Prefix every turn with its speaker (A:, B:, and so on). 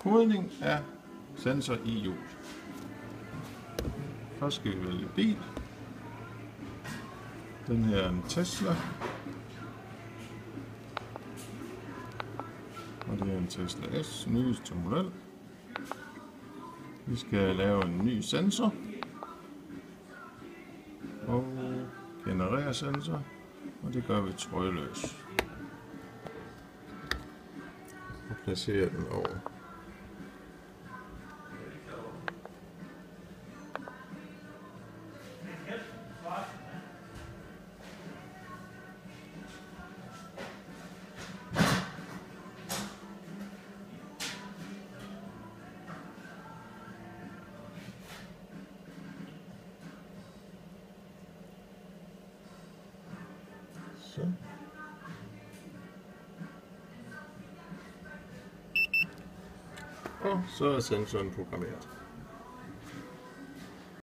A: Kodning af sensor i hjul. Først skal vi vælge bil. Den her er en Tesla. Og det er en Tesla S, nyeste model. Vi skal lave en ny sensor. Og generere sensor. Og det gør vi trådløs. Og placerer den over. Så. Og så er sensoren programmeret.